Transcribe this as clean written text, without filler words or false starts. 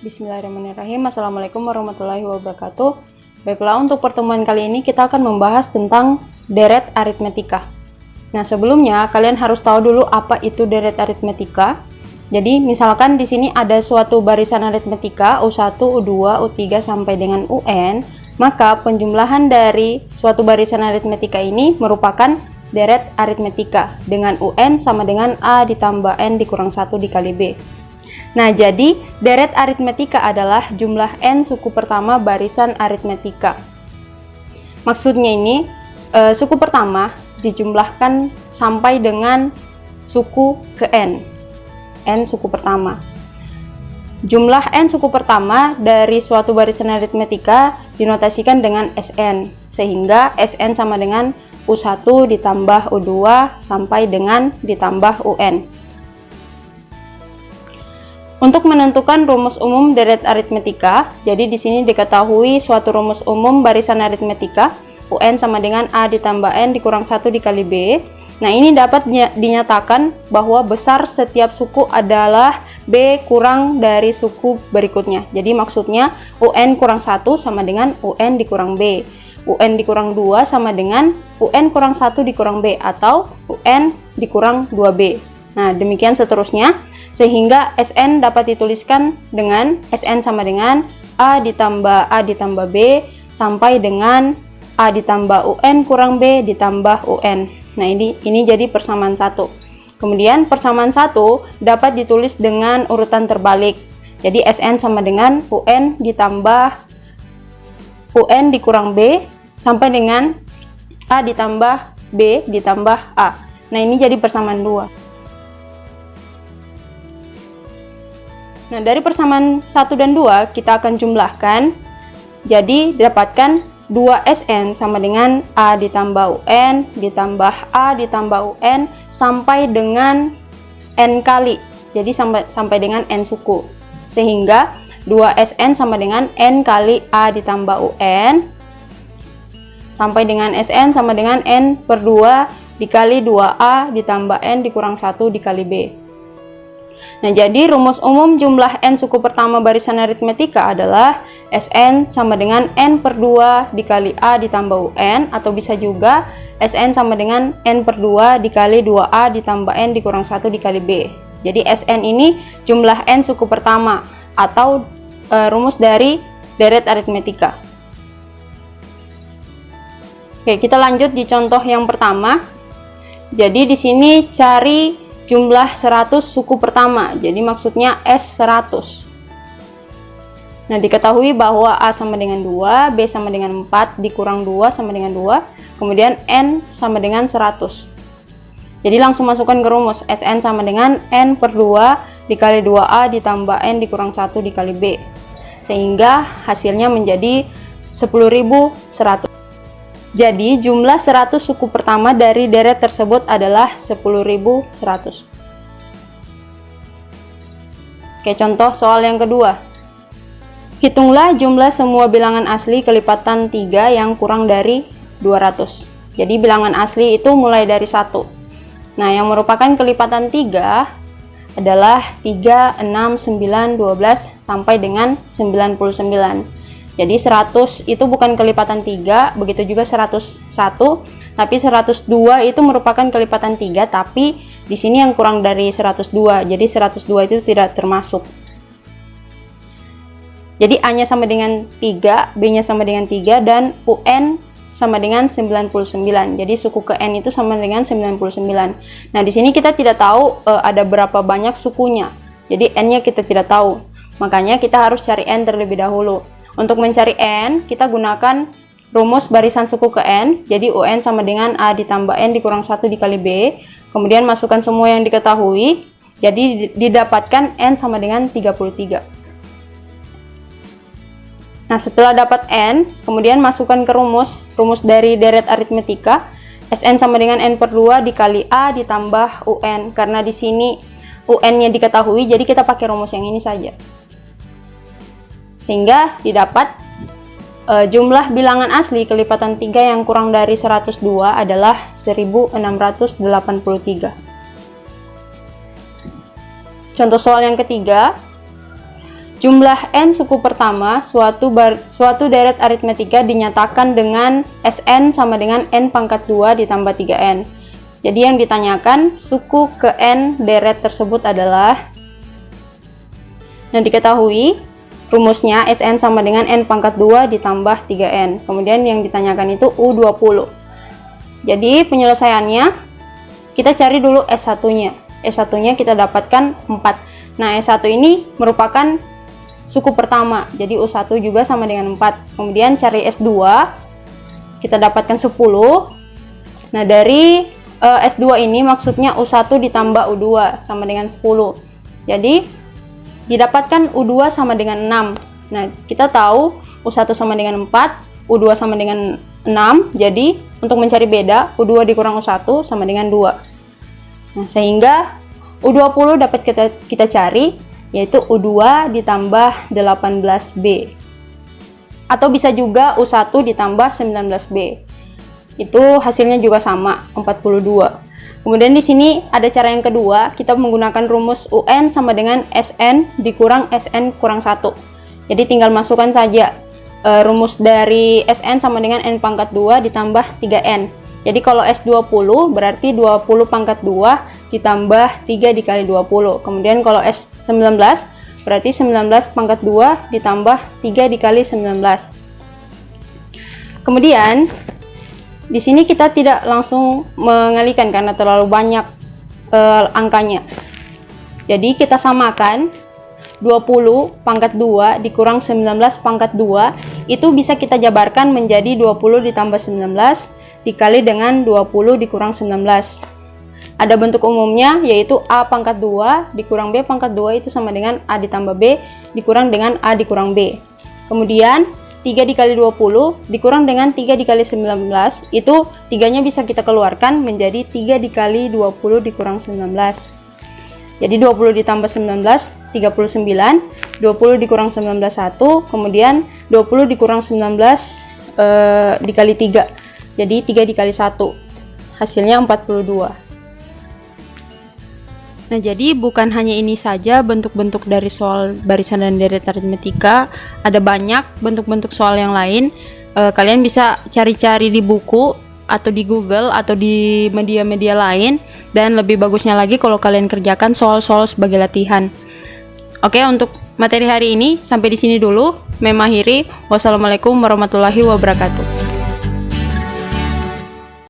Bismillahirrahmanirrahim. Assalamualaikum warahmatullahi wabarakatuh. Baiklah, untuk pertemuan kali ini kita akan membahas tentang deret aritmetika. Nah, sebelumnya kalian harus tahu dulu apa itu deret aritmetika. Jadi, misalkan di sini ada suatu barisan aritmetika U1, U2, U3 sampai dengan UN, maka penjumlahan dari suatu barisan aritmetika ini merupakan deret aritmetika dengan UN sama dengan A ditambah N dikurang 1 dikali B. Nah, jadi deret aritmetika adalah jumlah N suku pertama barisan aritmetika. Maksudnya ini, suku pertama dijumlahkan sampai dengan suku ke N suku pertama. Jumlah N suku pertama dari suatu barisan aritmetika dinotasikan dengan Sn, sehingga Sn sama dengan U1 ditambah U2 sampai dengan ditambah UN. Untuk menentukan rumus umum deret aritmetika, jadi di sini diketahui suatu rumus umum barisan aritmetika UN sama dengan A ditambah N dikurang 1 dikali B. Nah, ini dapat dinyatakan bahwa besar setiap suku adalah B kurang dari suku berikutnya. Jadi maksudnya UN kurang 1 sama dengan UN dikurang B. UN dikurang 2 sama dengan UN kurang 1 dikurang B atau UN dikurang 2B. Nah, demikian seterusnya. Sehingga Sn dapat dituliskan dengan Sn sama dengan A ditambah B sampai dengan A ditambah UN kurang B ditambah UN. Nah, ini jadi persamaan 1. Kemudian persamaan 1 dapat ditulis dengan urutan terbalik. Jadi Sn sama dengan UN ditambah UN dikurang B sampai dengan A ditambah B ditambah A. Nah, ini jadi persamaan 2. Nah, dari persamaan 1 dan 2 kita akan jumlahkan. Jadi dapatkan 2Sn sama dengan A ditambah UN ditambah A ditambah UN sampai dengan N kali. Jadi sampai dengan N suku. Sehingga 2Sn sama dengan N kali A ditambah UN sampai dengan Sn sama dengan N per 2 dikali 2A ditambah N dikurang 1 dikali B. Nah, jadi rumus umum jumlah N suku pertama barisan aritmetika adalah Sn sama dengan N per 2 dikali A ditambah UN, atau bisa juga Sn sama dengan N per 2 dikali 2A ditambah N dikurang 1 dikali B. Jadi Sn ini jumlah N suku pertama atau rumus dari deret aritmetika. Oke, kita lanjut di contoh yang pertama. Jadi di sini cari jumlah 100 suku pertama, jadi maksudnya S100. Nah, diketahui bahwa A sama dengan 2, B sama dengan 4, dikurang 2 sama dengan 2, kemudian N sama dengan 100. Jadi langsung masukkan ke rumus, Sn sama dengan N per 2 dikali 2A ditambah N dikurang 1 dikali B. Sehingga hasilnya menjadi 10.100. Jadi jumlah 100 suku pertama dari deret tersebut adalah 10.100. Oke, contoh soal yang kedua. Hitunglah jumlah semua bilangan asli kelipatan 3 yang kurang dari 200. Jadi bilangan asli itu mulai dari 1. Nah, yang merupakan kelipatan 3 adalah 3, 6, 9, 12 sampai dengan 99. Jadi 100 itu bukan kelipatan 3, begitu juga 101, tapi 102 itu merupakan kelipatan 3, tapi di sini yang kurang dari 102, jadi 102 itu tidak termasuk. Jadi A-nya sama dengan 3, B-nya sama dengan 3, dan UN sama dengan 99. Jadi suku ke N itu sama dengan 99. Nah, di sini kita tidak tahu ada berapa banyak sukunya. Jadi N-nya kita tidak tahu. Makanya kita harus cari N terlebih dahulu. Untuk mencari N, kita gunakan rumus barisan suku ke N. Jadi UN sama dengan A ditambah N dikurang 1 dikali B. Kemudian masukkan semua yang diketahui. Jadi didapatkan N sama dengan 33. Nah, setelah dapat N, kemudian masukkan ke rumus dari deret aritmetika. Sn sama dengan N per 2 dikali A ditambah UN. Karena di sini UN-nya diketahui, jadi kita pakai rumus yang ini saja. Sehingga didapat jumlah bilangan asli kelipatan 3 yang kurang dari 102 adalah 1683. Contoh soal yang ketiga. Jumlah n suku pertama suatu deret aritmetika dinyatakan dengan Sn sama dengan n pangkat 2 ditambah 3n. Jadi yang ditanyakan suku ke n deret tersebut adalah, nah diketahui rumusnya Sn sama dengan n pangkat 2 ditambah 3n. Kemudian yang ditanyakan itu U20. Jadi penyelesaiannya kita cari dulu S1-nya. S1-nya kita dapatkan 4. Nah, S1 ini merupakan suku pertama, jadi U1 juga sama dengan 4. Kemudian cari S2, kita dapatkan 10. Nah, dari S2 ini maksudnya U1 ditambah U2 sama dengan 10. Jadi, didapatkan U2 sama dengan 6. Nah, kita tahu U1 sama dengan 4, U2 sama dengan 6. Jadi, untuk mencari beda, U2 dikurang U1 sama dengan 2. Nah, sehingga U20 dapat kita cari, yaitu U2 ditambah 18B, atau bisa juga U1 ditambah 19B. Itu hasilnya juga sama, 42. Kemudian di sini ada cara yang kedua, kita menggunakan rumus UN sama dengan Sn dikurang Sn kurang 1. Jadi tinggal masukkan saja rumus dari Sn sama dengan n pangkat 2 ditambah 3n. Jadi kalau S20 berarti 20 pangkat 2 ditambah 3 dikali 20. Kemudian kalau S19 berarti 19 pangkat 2 ditambah 3 dikali 19. Kemudian di sini kita tidak langsung mengalikan karena terlalu banyak angkanya. Jadi kita samakan 20 pangkat 2 dikurang 19 pangkat 2 itu bisa kita jabarkan menjadi 20 ditambah 19 dikali dengan 20 dikurang 19. Ada bentuk umumnya yaitu A pangkat 2 dikurang B pangkat 2 itu sama dengan A ditambah B dikurang dengan A dikurang B. Kemudian 3 dikali 20 dikurang dengan 3 dikali 19 itu 3-nya bisa kita keluarkan menjadi 3 dikali 20 dikurang 19. Jadi 20 ditambah 19 39, 20 dikurang 19 1, kemudian 20 dikurang 19 dikali 3. Jadi 3 dikali 1 hasilnya 42. Nah, jadi bukan hanya ini saja bentuk-bentuk dari soal barisan dan deret aritmetika, ada banyak bentuk-bentuk soal yang lain. Kalian bisa cari-cari di buku atau di Google atau di media-media lain, dan lebih bagusnya lagi kalau kalian kerjakan soal-soal sebagai latihan. Oke, untuk materi hari ini sampai di sini dulu. Memahiri. Wassalamualaikum warahmatullahi wabarakatuh.